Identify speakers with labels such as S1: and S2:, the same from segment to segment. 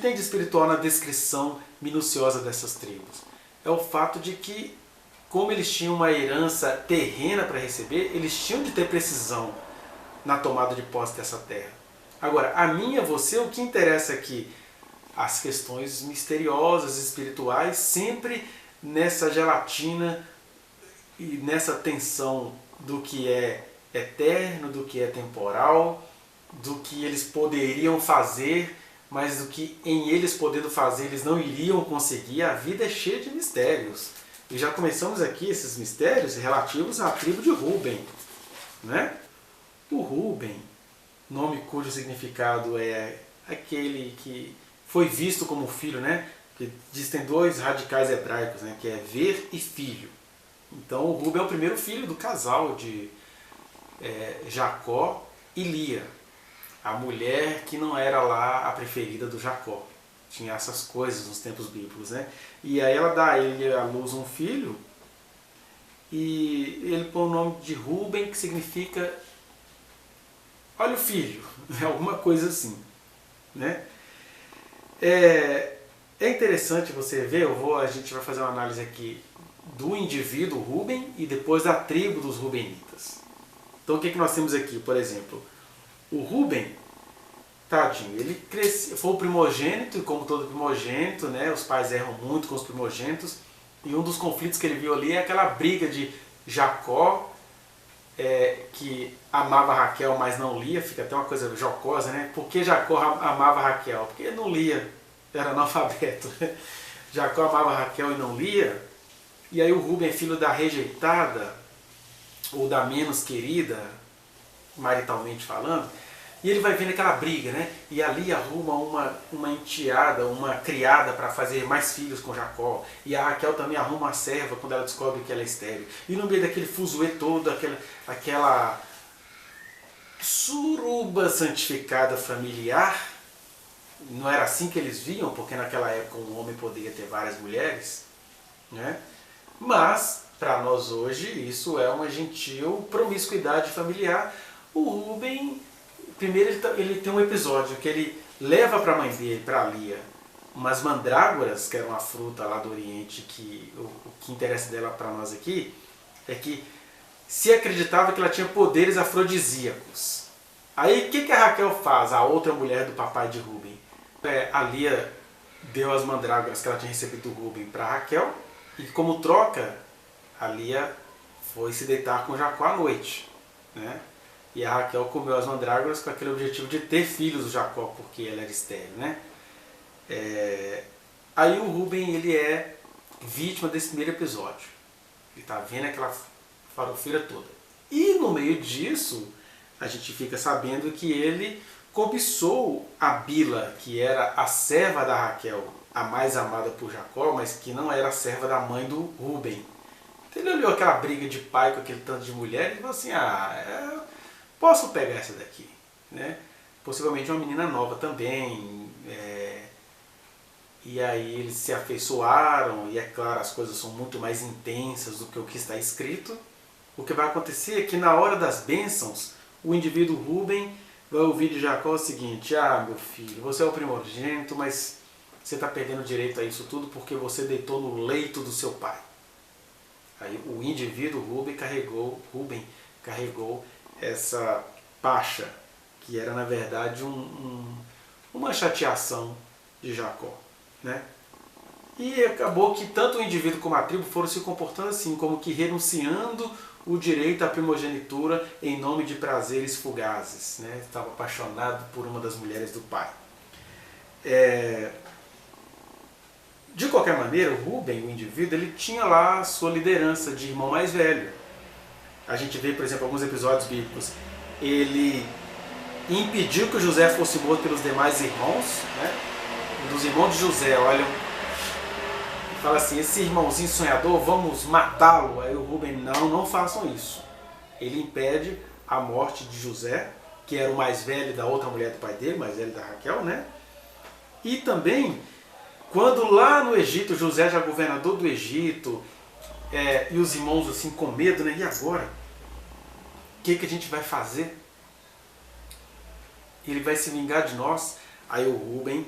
S1: tem de espiritual na descrição minuciosa dessas tribos? É o fato de que, como eles tinham uma herança terrena para receber, eles tinham de ter precisão na tomada de posse dessa terra. Agora, a mim e a você, o que interessa aqui? As questões misteriosas, espirituais, sempre nessa gelatina e nessa tensão do que é eterno, do que é temporal, do que eles poderiam fazer, mas do que em eles podendo fazer eles não iriam conseguir. A vida é cheia de mistérios. E já começamos aqui esses mistérios relativos à tribo de Rúben, né? O Rúben, nome cujo significado é aquele que foi visto como filho, né? Que tem dois radicais hebraicos, né? Que é ver e filho. Então o Rúben é o primeiro filho do casal de Jacó e Lia, a mulher que não era lá a preferida do Jacó. Tinha essas coisas nos tempos bíblicos, né? E aí ela dá a ele à luz um filho e ele põe o nome de Rúben, que significa olha o filho, alguma coisa assim, né? É interessante você ver, a gente vai fazer uma análise aqui do indivíduo Rúben e depois da tribo dos Rubenitas. Então o que nós temos aqui, por exemplo? O Rúben, tadinho, ele foi o primogênito, e como todo primogênito, né, os pais erram muito com os primogênitos, e um dos conflitos que ele viu ali é aquela briga de Jacó, que amava Raquel, mas não Lia. Fica até uma coisa jocosa, né? Por que Jacó amava Raquel? Porque não Lia, era analfabeto. Jacó amava Raquel e não Lia, e aí o Rúben é filho da rejeitada, ou da menos querida, maritalmente falando, e ele vai vendo aquela briga, né? E ali arruma uma enteada, uma criada para fazer mais filhos com Jacó. E a Raquel também arruma uma serva quando ela descobre que ela é estéril. E no meio daquele fuzuê todo, aquela suruba santificada familiar, não era assim que eles viam, porque naquela época um homem poderia ter várias mulheres, né? Mas, para nós hoje, isso é uma gentil promiscuidade familiar. O Rúben, primeiro ele tem um episódio que ele leva para a mãe dele, para Lia, umas mandrágoras, que era uma fruta lá do Oriente, que o que interessa dela para nós aqui é que se acreditava que ela tinha poderes afrodisíacos. Aí o que a Raquel faz, a outra mulher do papai de Rúben? A Lia deu as mandrágoras que ela tinha recebido do Rúben para Raquel, e como troca, a Lia foi se deitar com Jacó à noite, né? E a Raquel comeu as mandrágoras com aquele objetivo de ter filhos do Jacó, porque ela era estéril, né? Aí o Rúben, ele é vítima desse primeiro episódio. Ele está vendo aquela farofeira toda. E no meio disso, a gente fica sabendo que ele cobiçou a Bila, que era a serva da Raquel, a mais amada por Jacó, mas que não era a serva da mãe do Rúben. Então ele olhou aquela briga de pai com aquele tanto de mulher e falou assim, posso pegar essa daqui, né? Possivelmente uma menina nova também. E aí eles se afeiçoaram, e é claro, as coisas são muito mais intensas do que o que está escrito. O que vai acontecer é que na hora das bênçãos, o indivíduo Rúben vai ouvir de Jacó o seguinte, meu filho, você é o primogênito, mas você está perdendo direito a isso tudo porque você deitou no leito do seu pai. Aí o indivíduo Rúben carregou essa pacha, que era na verdade uma chateação de Jacó, né? E acabou que tanto o indivíduo como a tribo foram se comportando assim, como que renunciando o direito à primogenitura em nome de prazeres fugazes, né? Estava apaixonado por uma das mulheres do pai. De qualquer maneira, o Rúben, o indivíduo, ele tinha lá a sua liderança de irmão mais velho. A gente vê, por exemplo, alguns episódios bíblicos. Ele impediu que José fosse morto pelos demais irmãos, né? Um dos irmãos de José olham e fala assim, esse irmãozinho sonhador, vamos matá-lo. Aí o Rúben, não façam isso. Ele impede a morte de José, que era o mais velho da outra mulher do pai dele, mais velho da Raquel, né? E também, quando lá no Egito, José já governador do Egito, e os irmãos assim com medo, né? E agora? O que a gente vai fazer? Ele vai se vingar de nós? Aí o Rúben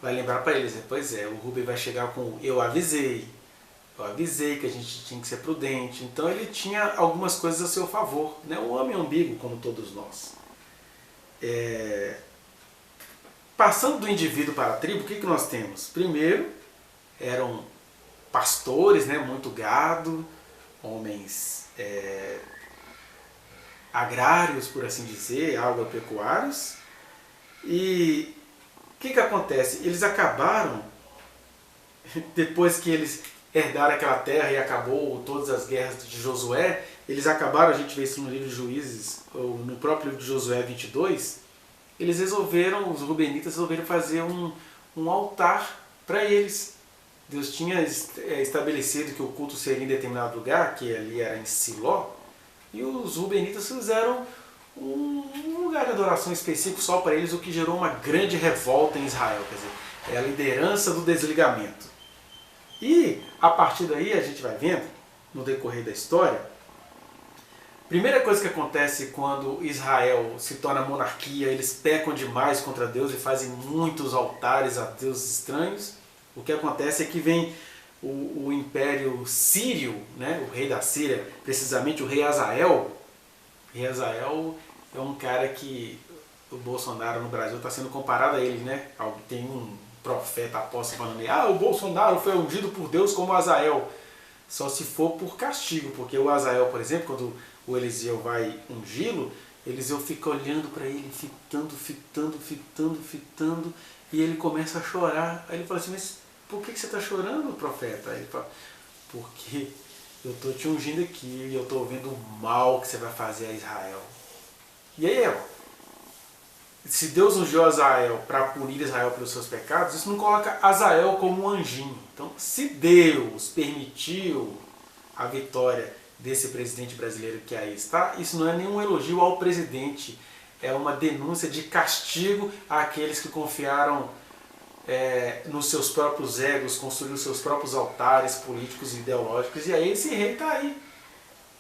S1: vai lembrar para eles, pois é, o Rubem vai chegar com eu avisei que a gente tinha que ser prudente. Então ele tinha algumas coisas a seu favor, né? O homem ambíguo, como todos nós. Passando do indivíduo para a tribo, o que nós temos? Primeiro, eram pastores, né? Muito gado, homens agrários, por assim dizer, agropecuários. E o que acontece? Eles acabaram, depois que eles herdaram aquela terra e acabou todas as guerras de Josué, eles acabaram, a gente vê isso no livro de Juízes, ou no próprio livro de Josué 22, eles resolveram, os rubenitas resolveram fazer um altar para eles. Deus tinha estabelecido que o culto seria em determinado lugar, que ali era em Siló, e os rubenitas fizeram um lugar de adoração específico só para eles, o que gerou uma grande revolta em Israel. Quer dizer, é a liderança do desligamento. E a partir daí a gente vai vendo, no decorrer da história, primeira coisa que acontece quando Israel se torna monarquia, eles pecam demais contra Deus e fazem muitos altares a deuses estranhos. O que acontece é que vem o Império Sírio, né, o rei da Síria, precisamente o rei Hazael. O rei Hazael é um cara que o Bolsonaro no Brasil está sendo comparado a ele, né? Tem um profeta apóstolo falando, o Bolsonaro foi ungido por Deus como Hazael. Só se for por castigo, porque o Hazael, por exemplo, quando o Eliseu vai ungí-lo, Eliseu fica olhando para ele, fitando, e ele começa a chorar. Aí ele fala assim, mas por que você está chorando, profeta? Aí ele fala, porque eu estou te ungindo aqui e eu estou vendo o mal que você vai fazer a Israel. E aí, se Deus ungiu Hazael para punir Israel pelos seus pecados, isso não coloca Hazael como um anjinho. Então, se Deus permitiu a vitória desse presidente brasileiro que aí está, isso não é nenhum elogio ao presidente, é uma denúncia de castigo àqueles que confiaram nos seus próprios egos, construíram seus próprios altares políticos e ideológicos, e aí esse rei está aí.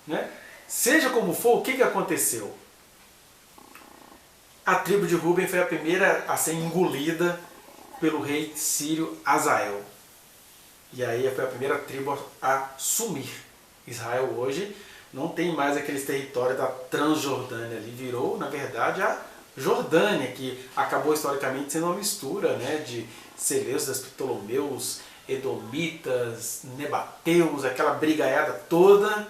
S1: Né? Seja como for, o que aconteceu? A tribo de Ruben foi a primeira a ser engolida pelo rei sírio Hazael. E aí foi a primeira tribo a sumir. Israel hoje não tem mais aqueles territórios da Transjordânia ali, virou, na verdade, a Jordânia, que acabou historicamente sendo uma mistura, né, de Seleucidas, Ptolomeus, Edomitas, Nebateus, aquela brigaiada toda,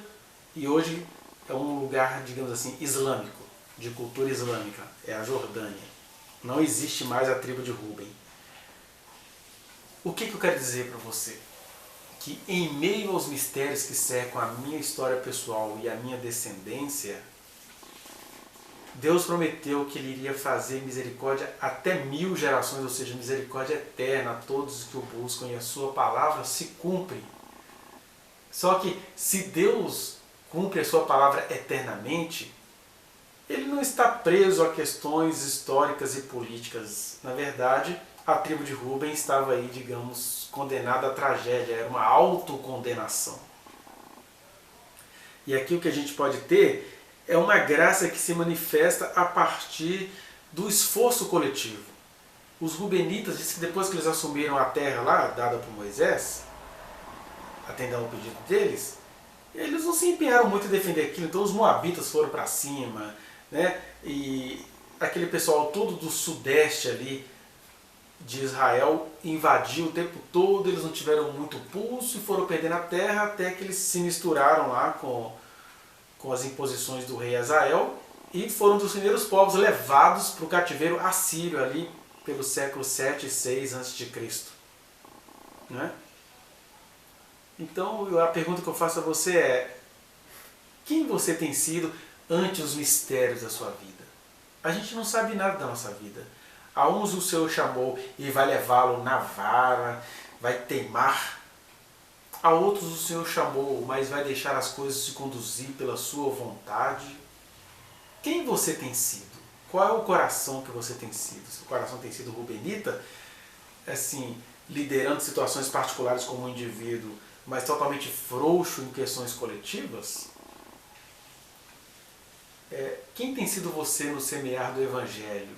S1: e hoje é um lugar, digamos assim, islâmico, de cultura islâmica, é a Jordânia. Não existe mais a tribo de Ruben. O que eu quero dizer para você? Que em meio aos mistérios que cercam a minha história pessoal e a minha descendência, Deus prometeu que Ele iria fazer misericórdia até 1000 gerações, ou seja, misericórdia eterna a todos que o buscam, e a sua palavra se cumpre. Só que se Deus cumpre a sua palavra eternamente, Ele não está preso a questões históricas e políticas. Na verdade, a tribo de Ruben estava aí, digamos, condenada à tragédia, era uma autocondenação. E aqui o que a gente pode ter é uma graça que se manifesta a partir do esforço coletivo. Os rubenitas, diz que depois que eles assumiram a terra lá, dada por Moisés, atendendo ao pedido deles, eles não se empenharam muito em defender aquilo, então os moabitas foram para cima, né? E aquele pessoal todo do sudeste ali de Israel invadiu o tempo todo, eles não tiveram muito pulso e foram perdendo a terra até que eles se misturaram lá com as imposições do rei Hazael e foram dos primeiros povos levados para o cativeiro assírio ali pelo século 7 e 6 a.C. Né? Então a pergunta que eu faço a você é: quem você tem sido ante os mistérios da sua vida? A gente não sabe nada da nossa vida. A uns o Senhor chamou e vai levá-lo na vara, vai teimar. A outros o Senhor chamou, mas vai deixar as coisas se conduzir pela sua vontade. Quem você tem sido? Qual é o coração que você tem sido? Se o coração tem sido rubenita, assim, liderando situações particulares como um indivíduo, mas totalmente frouxo em questões coletivas? Quem tem sido você no semear do Evangelho?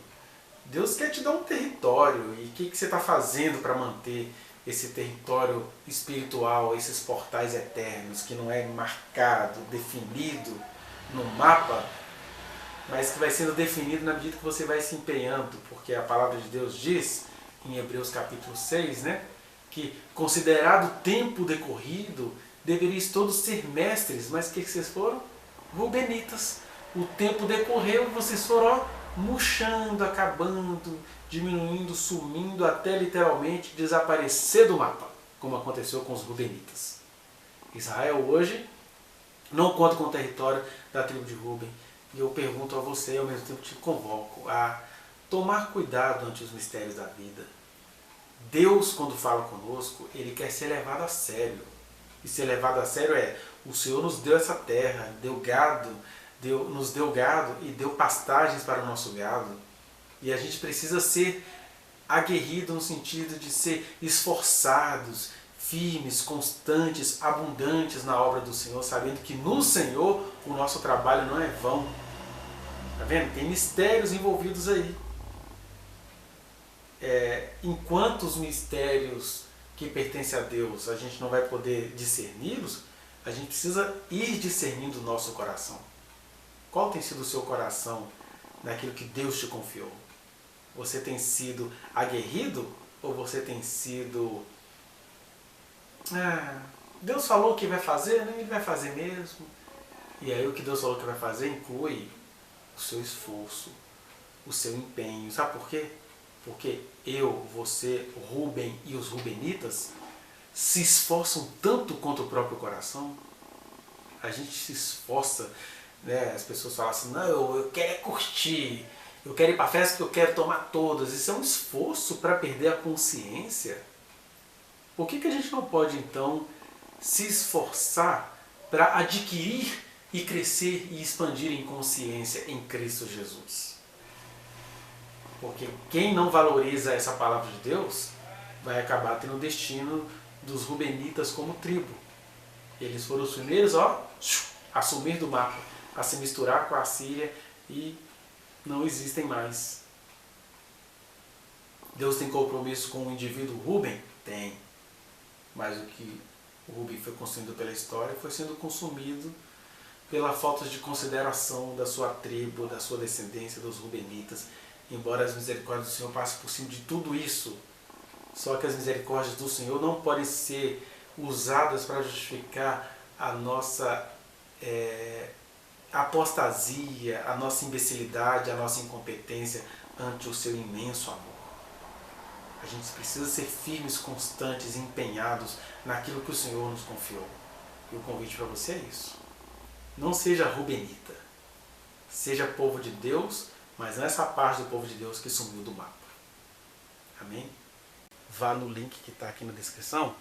S1: Deus quer te dar um território. E o que você está fazendo para manter esse território espiritual, esses portais eternos, que não é marcado, definido no mapa, mas que vai sendo definido na medida que você vai se empenhando, porque a palavra de Deus diz, em Hebreus capítulo 6, né, que considerado o tempo decorrido, deveriam todos ser mestres, mas o que vocês foram? Rubenitas. O tempo decorreu e vocês foram murchando, acabando, diminuindo, sumindo, até literalmente desaparecer do mapa, como aconteceu com os Rubenitas. Israel hoje não conta com o território da tribo de Ruben. E eu pergunto a você, ao mesmo tempo te convoco a tomar cuidado ante os mistérios da vida. Deus, quando fala conosco, Ele quer ser levado a sério. E ser levado a sério é, o Senhor nos deu essa terra, deu gado, nos deu gado e deu pastagens para o nosso gado. E a gente precisa ser aguerrido no sentido de ser esforçados, firmes, constantes, abundantes na obra do Senhor, sabendo que no Senhor o nosso trabalho não é vão. Tá vendo? Tem mistérios envolvidos aí. Enquanto os mistérios que pertencem a Deus a gente não vai poder discerni-los, a gente precisa ir discernindo o nosso coração. Qual tem sido o seu coração naquilo que Deus te confiou? Você tem sido aguerrido ou você tem sido... Deus falou que vai fazer, né? Ele vai fazer mesmo. E aí o que Deus falou que vai fazer inclui o seu esforço, o seu empenho. Sabe por quê? Porque eu, você, o Rubem e os Rubenitas se esforçam tanto contra o próprio coração. A gente se esforça, né? As pessoas falam assim, não, eu quero é curtir, eu quero ir para a festa porque eu quero tomar todas. Isso é um esforço para perder a consciência. Por que a gente não pode então se esforçar para adquirir e crescer e expandir em consciência em Cristo Jesus? Porque quem não valoriza essa palavra de Deus vai acabar tendo o destino dos Rubenitas como tribo. Eles foram os primeiros a sumir do mapa, a se misturar com a Síria e não existem mais. Deus tem compromisso com o indivíduo Ruben? Tem. Mas o que o Ruben foi construído pela história foi sendo consumido pela falta de consideração da sua tribo, da sua descendência, dos Rubenitas. Embora as misericórdias do Senhor passem por cima de tudo isso, só que as misericórdias do Senhor não podem ser usadas para justificar a nossa apostasia, a nossa imbecilidade, a nossa incompetência ante o seu imenso amor. A gente precisa ser firmes, constantes, empenhados naquilo que o Senhor nos confiou. E o convite para você é isso. Não seja rubenita. Seja povo de Deus, mas não essa parte do povo de Deus que sumiu do mapa. Amém? Vá no link que está aqui na descrição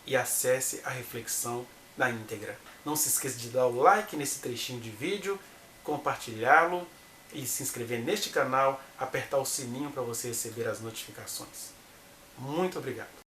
S1: e acesse a reflexão na íntegra. Não se esqueça de dar o like nesse trechinho de vídeo, compartilhá-lo e se inscrever neste canal, apertar o sininho para você receber as notificações. Muito obrigado.